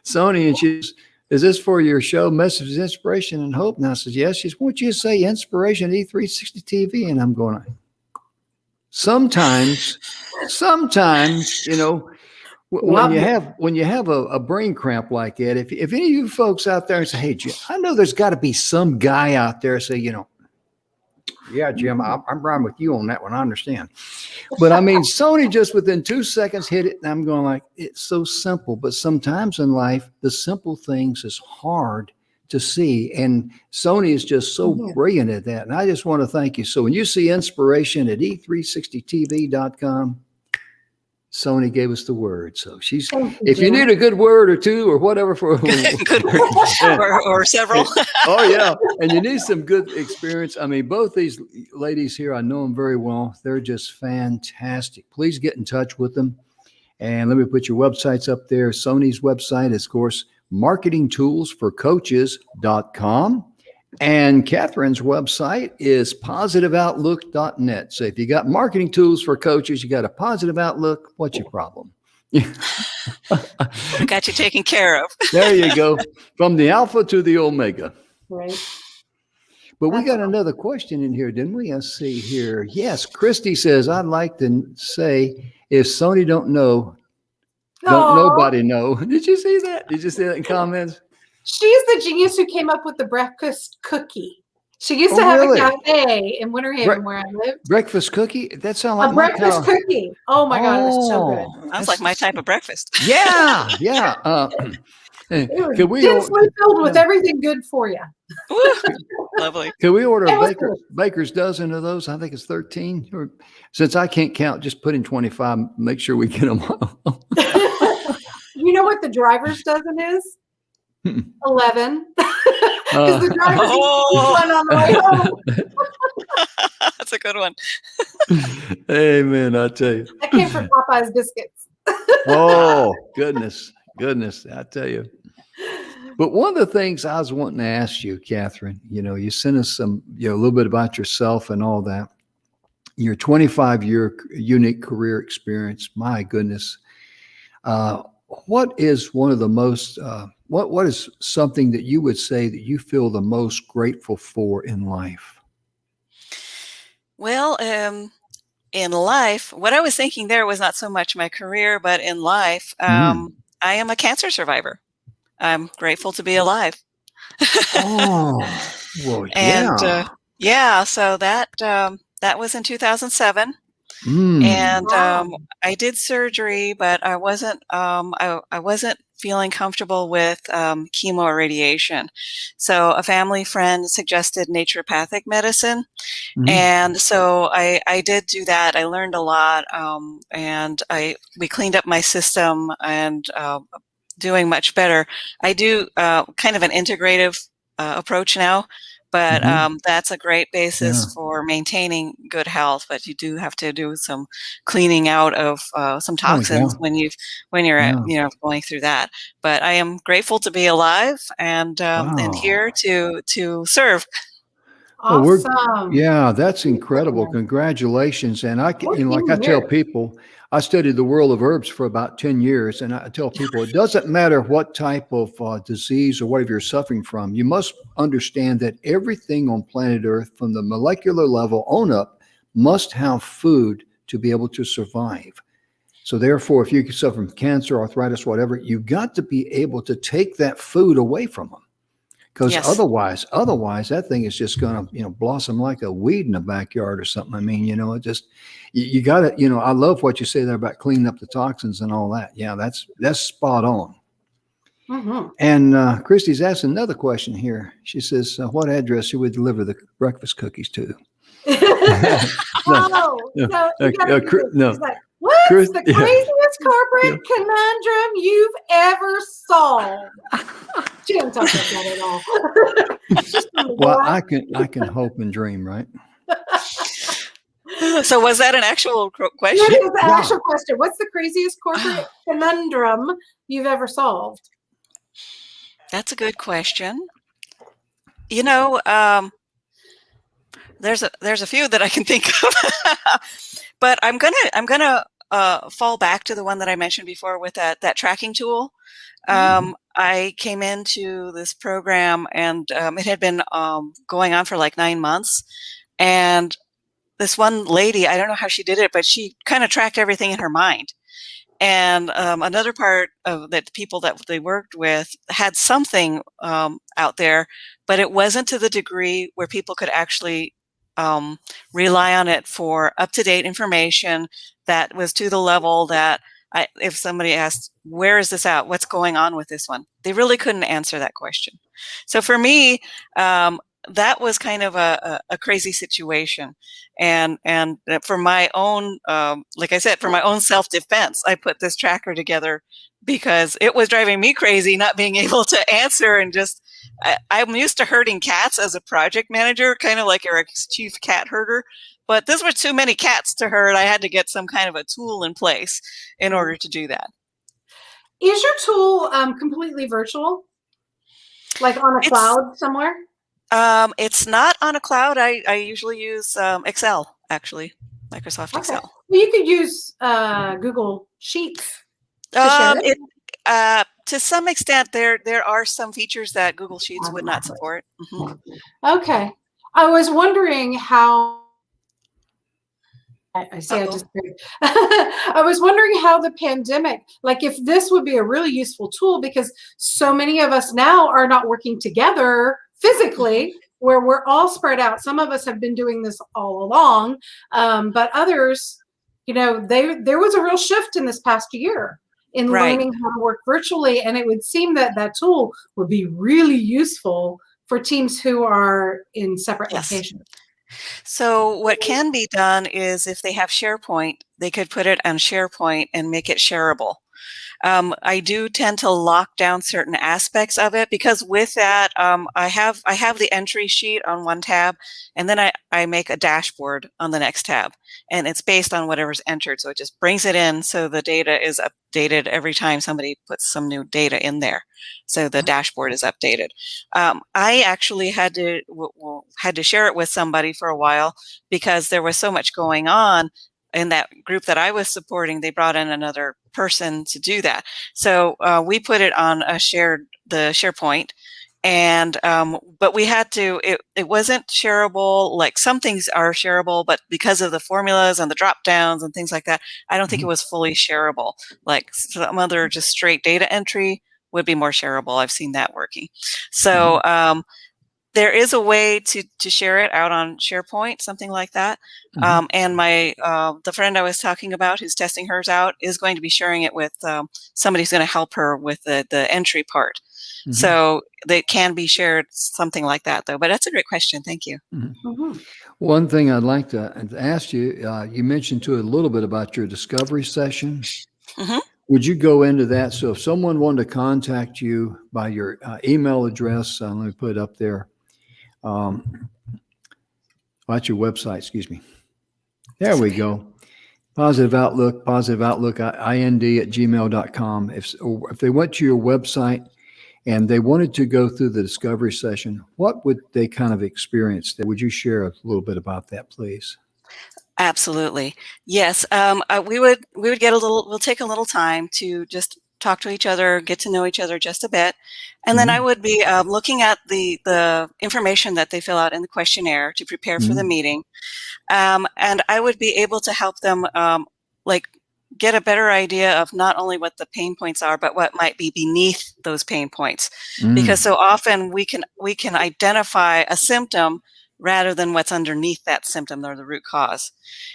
Speaker 1: Sony, and she's, "Is this for your show, Messages, Inspiration, and Hope?" And I said, "Yes." She's, "Won't you say Inspiration E360 TV?" And I'm going, sometimes, when you have a brain cramp like that, if any of you folks out there say, "Hey, Jim, I know there's got to be some guy out there say, yeah, Jim, I'm riding with you on that one. I understand." But I mean, Sony just within 2 seconds hit it, and I'm going like, it's so simple. But sometimes in life, the simple things is hard to see. And Sony is just so brilliant at that. And I just want to thank you. So when you see inspiration at e360tv.com, Sony gave us the word. So if you need a good word or two or whatever for
Speaker 4: good word or several.
Speaker 1: Oh yeah. And you need some good experience. I mean, both these ladies here, I know them very well. They're just fantastic. Please get in touch with them. And let me put your websites up there. Sony's website is, of course, marketingtoolsforcoaches.com. And Catherine's website is positiveoutlook.net. So if you got marketing tools for coaches, you got a positive outlook, what's your problem?
Speaker 4: Got you taken care of.
Speaker 1: There you go. From the alpha to the omega.
Speaker 2: Right.
Speaker 1: But we got another question in here, didn't we? Let's see here. Yes, Christy says, "I'd like to say, if Sony don't know, don't nobody know." Did you see that? Did you see that in comments?
Speaker 2: She's the genius who came up with the breakfast cookie. She used to have a cafe in Winter Haven where I lived.
Speaker 1: Breakfast cookie? That sounds like
Speaker 2: a breakfast cookie. Oh my God, it was so good.
Speaker 4: Sounds like my type of breakfast.
Speaker 1: Yeah.
Speaker 2: It was densely filled with everything good for you.
Speaker 4: Lovely.
Speaker 1: Can we order a baker's dozen of those? I think it's 13. Or, since I can't count, just put in 25. Make sure we get them all.
Speaker 2: You know what the driver's dozen is? 11. Because the driver one on the way home.
Speaker 4: That's a good one.
Speaker 1: Amen. I tell you.
Speaker 2: That came from Popeye's biscuits.
Speaker 1: Oh, goodness. I tell you. But one of the things I was wanting to ask you, Catherine, you sent us some, a little bit about yourself and all that. Your 25-year unique career experience. My goodness. What is one of the most, what is something that you would say that you feel the most grateful for in life?
Speaker 4: Well, in life, what I was thinking there was not so much my career, but in life, I am a cancer survivor. I'm grateful to be alive.
Speaker 1: Oh, well,
Speaker 4: And
Speaker 1: yeah.
Speaker 4: yeah, so that was in 2007. And
Speaker 2: Wow.
Speaker 4: I did surgery, but I wasn't I wasn't feeling comfortable with chemo or radiation. So a family friend suggested naturopathic medicine,
Speaker 1: Mhm.
Speaker 4: and so I did do that. I learned a lot, and we cleaned up my system and doing much better. I do kind of an integrative approach now, but
Speaker 1: Mhm.
Speaker 4: that's a great basis
Speaker 1: Yeah.
Speaker 4: for maintaining good health. But you do have to do some cleaning out of some
Speaker 1: Oh, yeah.
Speaker 4: toxins when you're
Speaker 1: Yeah.
Speaker 4: going through that. But I am grateful to be alive and
Speaker 1: Wow.
Speaker 4: here to serve.
Speaker 1: Well,
Speaker 2: Awesome.
Speaker 1: yeah, that's incredible. Congratulations. And
Speaker 2: We're
Speaker 1: like I
Speaker 2: in
Speaker 1: tell
Speaker 2: here.
Speaker 1: people, I studied the world of herbs for about 10 years. And I tell people, it doesn't matter what type of disease or whatever you're suffering from. You must understand that everything on planet Earth, from the molecular level on up, must have food to be able to survive. So therefore, if you suffer from cancer, arthritis, whatever, you got to be able to take that food away from them. Because
Speaker 4: Yes.
Speaker 1: otherwise, that thing is just going to, blossom like a weed in the backyard or something. I mean, it just, you got to, I love what you say there about cleaning up the toxins and all that. Yeah, that's spot on.
Speaker 2: Mhm.
Speaker 1: And Christy's asked another question here. She says, what address should we deliver the breakfast cookies to? No,
Speaker 2: Oh,
Speaker 1: no,
Speaker 2: so you gotta do this.
Speaker 1: no,
Speaker 2: He's like, what's
Speaker 1: Chris,
Speaker 2: the
Speaker 1: yeah,
Speaker 2: craziest
Speaker 1: yeah.
Speaker 2: corporate conundrum you've ever solved? She doesn't talk like that at all. She's from the
Speaker 1: Well,
Speaker 2: boy.
Speaker 1: I can hope and dream, right?
Speaker 4: So was that an actual
Speaker 2: That
Speaker 4: question?
Speaker 2: is the
Speaker 1: Yeah.
Speaker 2: actual question. What's the craziest corporate conundrum you've ever solved?
Speaker 4: That's a good question. You know, there's a few that I can think of, but I'm gonna fall back to the one that I mentioned before with that tracking tool. I came into this program and it had been going on for like 9 months, and this one lady, I don't know how she did it, but she kind of tracked everything in her mind. And another part of that, people that they worked with had something out there, but it wasn't to the degree where people could actually rely on it for up-to-date information that was to the level that if somebody asked, where is this at? What's going on with this one? They really couldn't answer that question. So for me, that was kind of a crazy situation. And for my own, like I said, for my own self-defense, I put this tracker together because it was driving me crazy not being able to answer. And just I'm used to herding cats as a project manager, kind of like your chief cat herder, but this were too many cats to herd. I had to get some kind of a tool in place in order to do that.
Speaker 2: Is your tool completely virtual? Like on a cloud somewhere?
Speaker 4: It's not on a cloud. I usually use Excel, actually, Microsoft
Speaker 2: Okay.
Speaker 4: Excel.
Speaker 2: Well, you could use Google Sheets to share it.
Speaker 4: To some extent, there are some features that Google Sheets would not support.
Speaker 2: Okay. I was wondering how. I see. I
Speaker 4: Uh-oh.
Speaker 2: just. I was wondering how the pandemic, like, if this would be a really useful tool, because so many of us now are not working together physically, where we're all spread out. Some of us have been doing this all along, but others, there was a real shift in this past year in
Speaker 4: Right.
Speaker 2: learning how to work virtually, and it would seem that that tool would be really useful for teams who are in separate
Speaker 4: Yes.
Speaker 2: locations.
Speaker 4: So what can be done is if they have SharePoint, they could put it on SharePoint and make it shareable. I do tend to lock down certain aspects of it, because with that, I have the entry sheet on one tab, and then I make a dashboard on the next tab, and it's based on whatever's entered. So it just brings it in, so the data is updated every time somebody puts some new data in there. So the dashboard is updated. I actually had to share it with somebody for a while, because there was so much going on in that group that I was supporting. They brought in another person to do that. So we put it on the SharePoint, and but we had to, it wasn't shareable. Like, some things are shareable, but because of the formulas and the drop downs and things like that, I don't think it was fully shareable. Like, some other just straight data entry would be more shareable. I've seen that working. So there is a way to share it out on SharePoint, something like that. And my the friend I was talking about, who's testing hers out, is going to be sharing it with somebody who's going to help her with the entry part. So they can be shared, something like that, though. But that's a great question. Thank you.
Speaker 1: One thing I'd like to ask you, you mentioned to it a little bit about your discovery session. Would you go into that? So if someone wanted to contact you by your email address, let me put it up there. That's your website, excuse me. There we go. Positive Outlook, ind@gmail.com. If they went to your website and they wanted to go through the discovery session, what would they kind of experience? Would you share a little bit about that, please?
Speaker 4: Absolutely. Yes. We would get we'll take a little time to just talk to each other, get to know each other just a bit. And then I would be looking at the information that they fill out in the questionnaire to prepare for the meeting. And I would be able to help them get a better idea of not only what the pain points are, but what might be beneath those pain points. Because so often we can identify a symptom rather than what's underneath that symptom, or the root cause.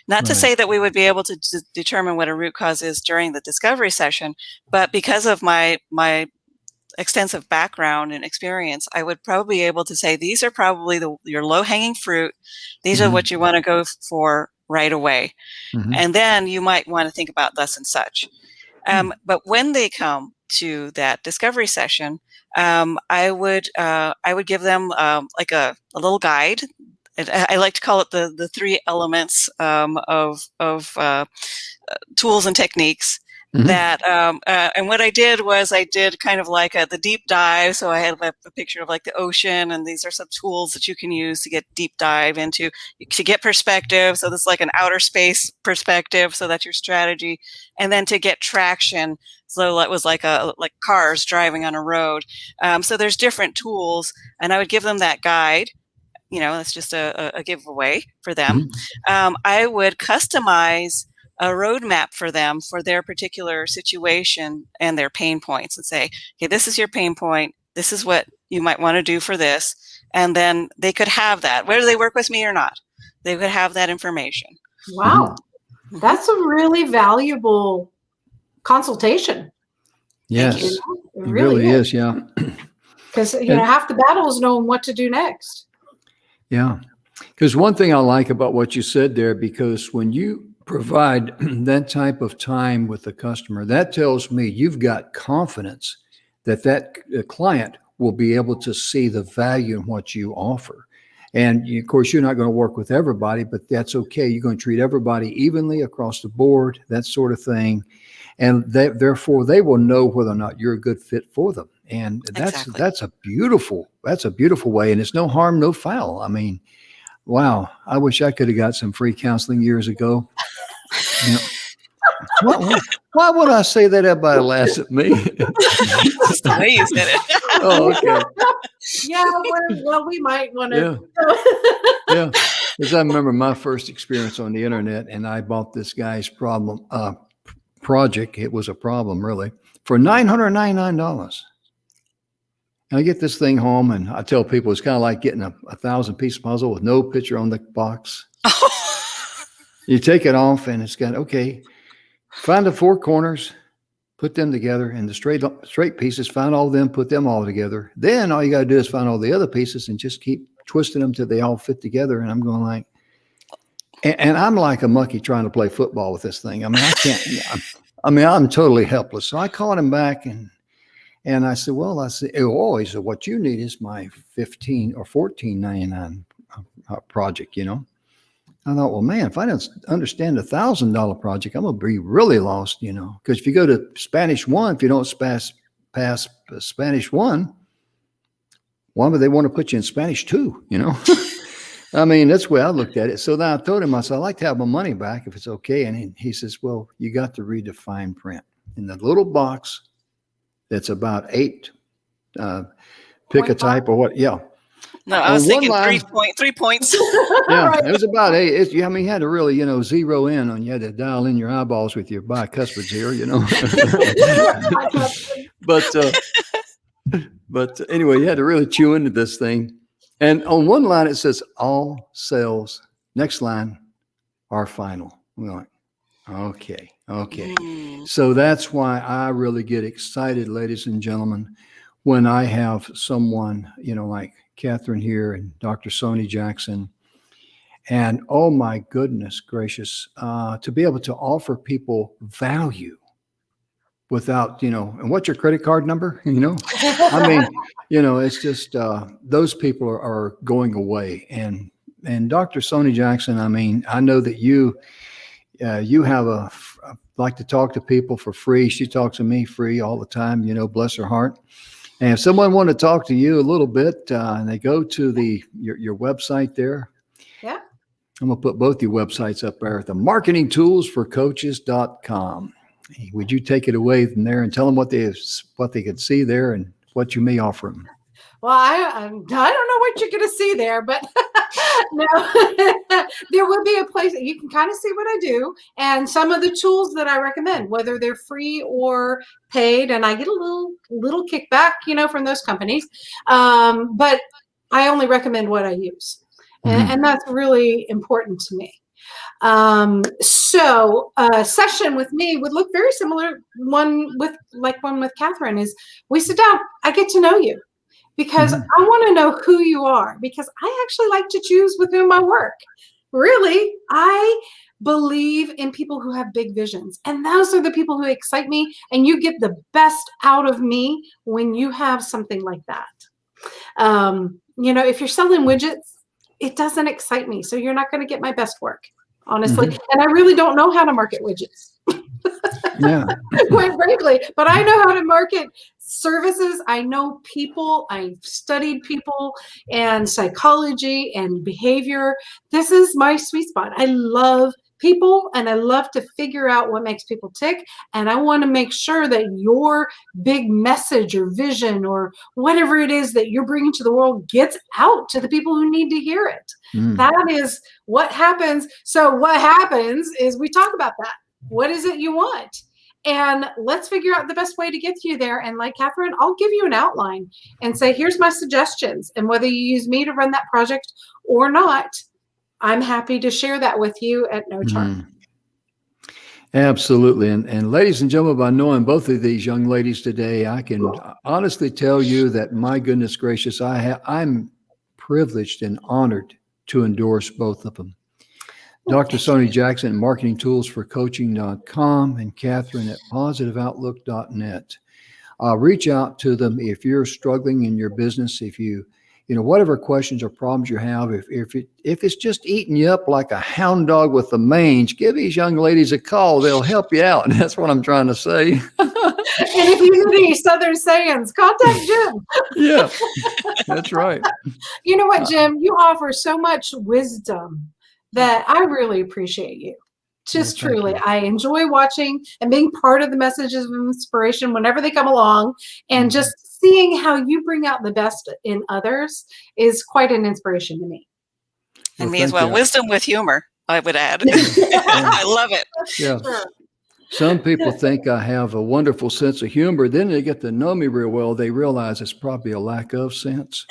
Speaker 4: Not to say that we would be able to determine what a root cause is during the discovery session, but because of my extensive background and experience, I would probably be able to say, these are probably your low-hanging fruit. These are what you want to go for right away. And then you might want to think about thus and such. But when they come to that discovery session, I would give them like a little guide. I like to call it the 3 elements of tools and techniques. That and what I did was I did kind of like the deep dive. So I had a picture of like the ocean, and these are some tools that you can use to get deep dive into, to get perspective. So this is like an outer space perspective. So that's your strategy. And then to get traction. So it was like cars driving on a road. So there's different tools, and I would give them that guide. That's just a giveaway for them. I would customize a roadmap for them for their particular situation and their pain points, and say, okay, this is your pain point. This is what you might want to do for this. And then they could have that, whether they work with me or not. They could have that information.
Speaker 2: Wow. That's a really valuable consultation.
Speaker 1: Yes, it really is. Yeah.
Speaker 2: Because, half the battle is knowing what to do next.
Speaker 1: Yeah. Because one thing I like about what you said there, because when you provide that type of time with the customer, that tells me you've got confidence that client will be able to see the value in what you offer. And of course, you're not going to work with everybody, but that's okay. You're going to treat everybody evenly across the board, that sort of thing. And therefore, they will know whether or not you're a good fit for them. And that's a beautiful way. And it's no harm, no foul. I mean, wow, I wish I could have got some free counseling years ago. Why would I say that? Everybody laughs at me.
Speaker 4: That's the way you said it.
Speaker 1: Oh, okay.
Speaker 2: Yeah, well, we might want to.
Speaker 1: Yeah, because I remember my first experience on the internet, and I bought this guy's project. It was a problem, really, for $999. And I get this thing home, and I tell people it's kind of like getting a 1,000-piece puzzle with no picture on the box. You take it off, and it's got, okay, find the 4 corners, put them together, and the straight pieces, find all of them, put them all together. Then all you got to do is find all the other pieces and just keep twisting them till they all fit together. And I'm going like, and I'm like a monkey trying to play football with this thing. I mean, I mean, I'm totally helpless. So I called him back and I said, well, he said, what you need is my $15 or $14.99 project, you know. I thought, well, man, if I don't understand $1,000 project, I'm going to be really lost, you know, because if you go to Spanish 1, if you don't pass Spanish 1, why would they want to put you in Spanish 2, you know? I mean, that's the way I looked at it. So then I told him, I said, I'd like to have my money back if it's okay. And he says, well, you got to read the fine print. In the little box that's about 8, pick a type or what, yeah.
Speaker 4: No, I was thinking 3 points.
Speaker 1: Yeah, right. It was about 8. I mean, you had to really, you know, zero in on. You had to dial in your eyeballs with your bicuspids here, you know. but anyway, you had to really chew into this thing. And on one line it says all sales. Next line are final. We're like, okay. So that's why I really get excited, ladies and gentlemen, when I have someone, you know, like Catherine here and Dr. Sony Jackson. And oh my goodness gracious, to be able to offer people value without, you know, and what's your credit card number? You know, I mean, you know, it's just, those people are going away. And Dr. Sony Jackson, I mean, I know that you have like to talk to people for free. She talks to me free all the time, you know, bless her heart. And if someone want to talk to you a little bit, and they go to your website there.
Speaker 2: Yeah.
Speaker 1: I'm going to put both your websites up there at the marketingtoolsforcoaches.com. Would you take it away from there and tell them what they could see there and what you may offer them?
Speaker 2: Well, I don't know what you're going to see there, but no, there will be a place that you can kind of see what I do and some of the tools that I recommend, whether they're free or paid. And I get a little kickback, you know, from those companies. But I only recommend what I use. And that's really important to me. So a session with me would look very similar. One with Catherine is we sit down, I get to know you because I want to know who you are, because I actually like to choose with whom I work. Really, I believe in people who have big visions, and those are the people who excite me, and you get the best out of me when you have something like that. You know, if you're selling widgets, it doesn't excite me. So you're not going to get my best work, honestly. And I really don't know how to market widgets.
Speaker 1: Yeah.
Speaker 2: Quite frankly, but I know how to market services. I know people. I've studied people and psychology and behavior. This is my sweet spot. I love people and I love to figure out what makes people tick. And I want to make sure that your big message or vision or whatever it is that you're bringing to the world gets out to the people who need to hear it. That is what happens. So what happens is we talk about that. What is it you want? And let's figure out the best way to get you there. And like Catherine, I'll give you an outline and say, here's my suggestions. And whether you use me to run that project or not, I'm happy to share that with you at no charge.
Speaker 1: Absolutely. And ladies and gentlemen, by knowing both of these young ladies today, I can honestly tell you that, my goodness gracious, I'm privileged and honored to endorse both of them. Dr. Sony Jackson at marketingtoolsforcoaching.com and Catherine at positiveoutlook.net. Reach out to them if you're struggling in your business, if you know, whatever questions or problems you have, if it's just eating you up like a hound dog with the mange, give these young ladies a call. They'll help you out. And that's what I'm trying to say.
Speaker 2: And if you need any Southern sayings, contact Jim.
Speaker 1: Yeah, that's right.
Speaker 2: You know what, Jim? You offer so much wisdom that I really appreciate you. Just truly, I enjoy watching and being part of the messages of inspiration whenever they come along, and just seeing how you bring out the best in others is quite an inspiration to me.
Speaker 4: And me as well. Wisdom with humor, I would add. I love it.
Speaker 1: Yeah. Some people think I have a wonderful sense of humor. Then they get to know me real well. They realize it's probably a lack of sense.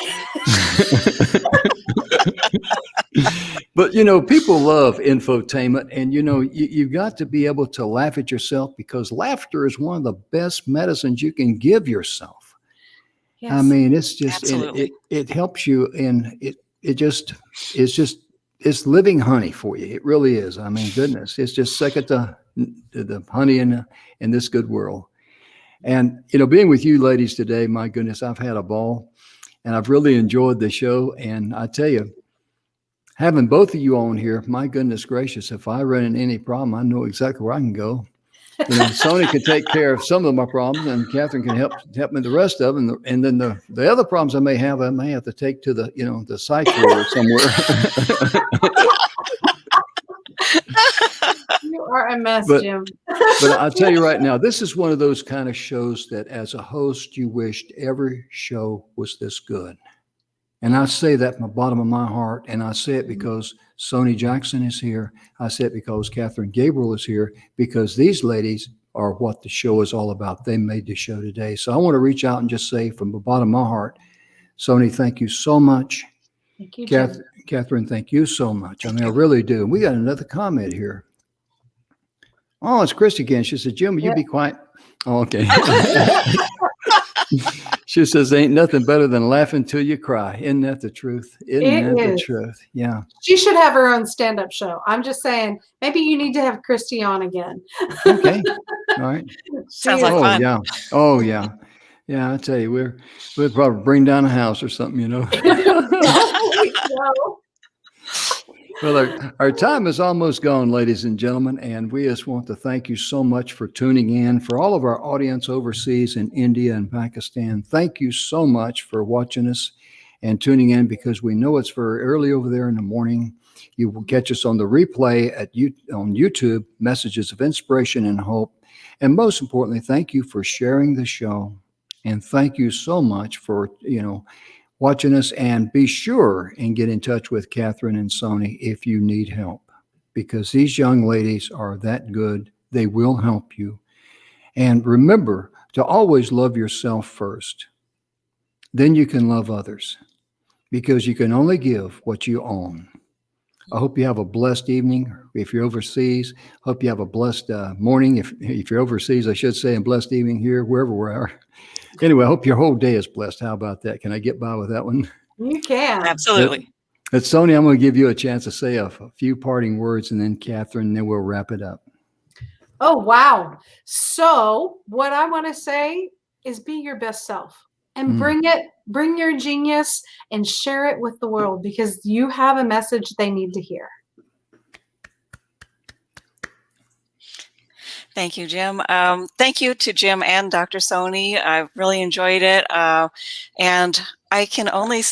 Speaker 1: But, you know, people love infotainment, and, you know, you've got to be able to laugh at yourself, because laughter is one of the best medicines you can give yourself. Yes. I mean, it's just, it helps you, and it's living honey for you. It really is. I mean, goodness, it's just second to the honey in this good world. And, you know, being with you ladies today, my goodness, I've had a ball and I've really enjoyed the show. And I tell you, having both of you on here, my goodness gracious, if I run into any problem, I know exactly where I can go. You know, Sony can take care of some of my problems, and Catherine can help me with the rest of them. And then the other problems I may have to take to the psych ward somewhere.
Speaker 2: You are a mess, Jim.
Speaker 1: But I'll tell you right now, this is one of those kind of shows that as a host, you wished every show was this good. And I say that from the bottom of my heart. And I say it because Sony Jackson is here. I say it because Catherine Gabriel is here, because these ladies are what the show is all about. They made the show today. So I want to reach out and just say from the bottom of my heart, Sony, thank you so much.
Speaker 2: Thank you, Jim.
Speaker 1: Catherine, thank you so much. I mean, I really do. We got another comment here. Oh, it's Christy again. She said, Jim, will you be quiet? Oh, okay. She says, ain't nothing better than laughing till you cry. Isn't that the truth? Isn't that the truth? Yeah.
Speaker 2: She should have her own stand-up show. I'm just saying, maybe you need to have Christy on again.
Speaker 1: Okay. All right.
Speaker 4: Sounds like fun.
Speaker 1: Yeah. Oh, yeah. Yeah, I tell you, we'll probably bring down a house or something, you know. Well, our time is almost gone, ladies and gentlemen, and we just want to thank you so much for tuning in. For all of our audience overseas in India and Pakistan, thank you so much for watching us and tuning in, because we know it's very early over there in the morning. You will catch us on the replay on YouTube, Messages of Inspiration and Hope. And most importantly, thank you for sharing the show. And thank you so much for, watching us, and be sure and get in touch with Catherine and Sony if you need help, because these young ladies are that good. They will help you. And remember to always love yourself first. Then you can love others, because you can only give what you own. I hope you have a blessed evening. If you're overseas, hope you have a blessed morning. If you're overseas, I should say, and blessed evening here, wherever we are. Anyway, I hope your whole day is blessed. How about that? Can I get by with that one?
Speaker 2: You can.
Speaker 4: Absolutely.
Speaker 1: But Sony, I'm going to give you a chance to say a few parting words, and then Catherine, and then we'll wrap it up.
Speaker 2: Oh, wow. So what I want to say is be your best self and bring your genius and share it with the world, because you have a message they need to hear.
Speaker 4: Thank you, Jim. Thank you to Jim and Dr. Sony. I've really enjoyed it. And I can only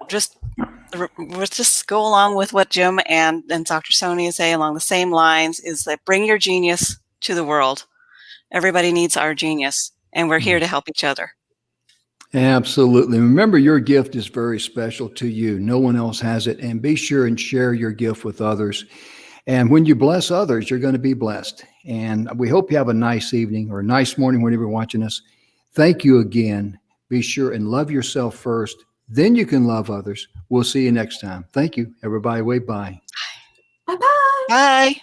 Speaker 4: just go along with what Jim and Dr. Sony say along the same lines, is that bring your genius to the world. Everybody needs our genius, and we're here to help each other.
Speaker 1: Absolutely. Remember, your gift is very special to you. No one else has it. And be sure and share your gift with others. And when you bless others, you're going to be blessed. And we hope you have a nice evening or a nice morning whenever you're watching us. Thank you again. Be sure and love yourself first. Then you can love others. We'll see you next time. Thank you, everybody. Bye.
Speaker 2: Bye-bye.
Speaker 4: Bye.